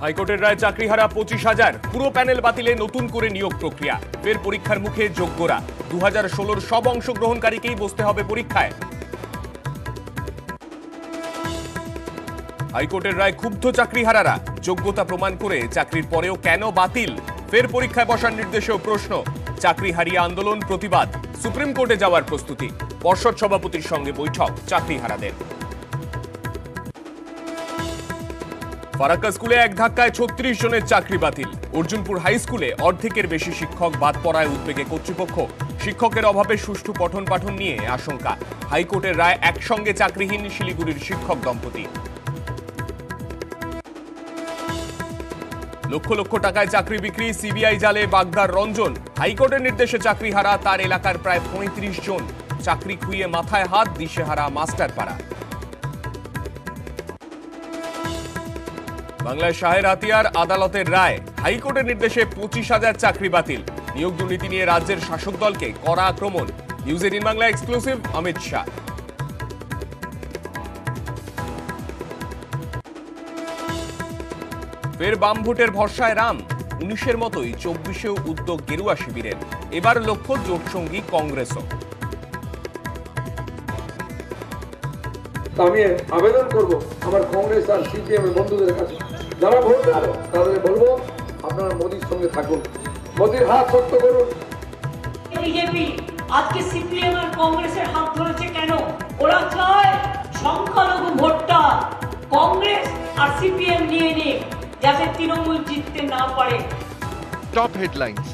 হাইকোর্টের রায় চাকরিহারা 25,000, পুরো প্যানেল বাতিলে নতুন করে নিয়োগ প্রক্রিয়া। ফের পরীক্ষার মুখে যোগ্যরা। 2016 সব অংশগ্রহণকারীকেই বসতে হবে পরীক্ষায়। হাইকোর্টের রায় ক্ষুব্ধ চাকরিহারারা। যোগ্যতা প্রমাণ করে চাকরির পরেও কেন বাতিল? ফের পরীক্ষায় বসার নির্দেশেও প্রশ্ন। চাকরি হারিয়ে আন্দোলন, প্রতিবাদ। সুপ্রিম কোর্টে যাওয়ার প্রস্তুতি। পর্ষদ সভাপতির সঙ্গে বৈঠক চাকরিহারাদের। ফারাক্কা স্কুলে এক ধাক্কায় 36 জনের চাকরি বাতিল। অর্জুনপুর হাই স্কুলে অর্ধেকের বেশি শিক্ষক বাদ পড়ায় উদ্বেগে কর্তৃপক্ষ। শিক্ষকের অভাবে সুষ্ঠু পঠন পাঠন নিয়ে আশঙ্কা। হাইকোর্টের রায় একসঙ্গে চাকরিহীন শিলিগুড়ির শিক্ষক দম্পতি। লক্ষ লক্ষ টাকায় চাকরি বিক্রি, সিবিআই জালে বাগদার রঞ্জন। হাইকোর্টের নির্দেশে চাকরিহারা তার এলাকার প্রায় 35 জন। চাকরি খুইয়ে মাথায় হাত, দিশেহারা মাস্টার পাড়া। বাংলায় শাহের হাতিয়ার, আদালতের রায়। হাইকোর্টের নির্দেশে 25,000 চাকরি বাতিল। নিয়োগ দুর্নীতি নিয়ে রাজ্যের শাসক দলকে কড়া আক্রমণ। News 18 Bangla exclusive, Amit Shah. ফের বাম ভোটের ভরসায় রাম। 19-এর মতোই 24-এও উদ্যোগ গেরুয়া শিবিরের। এবার লক্ষ্য জোটসঙ্গী কংগ্রেসও। আমি আবেদন করব আমার কংগ্রেস আর সিপিএম এর বন্ধুদের কাছে, যারা ভোট দেবে তাদের বলবো আপনারা মোদির সঙ্গে থাকুন, মোদির হাত শক্ত করুন। বিজেপি আজকে সিপিএম আর কংগ্রেসের হাত ধরেছে কেন? ওরা চায় সংখ্যালঘু ভোটটা কংগ্রেস আর সিপিএম নিয়ে নিক, যাতে তৃণমূল জিততে না পারে। Top headlines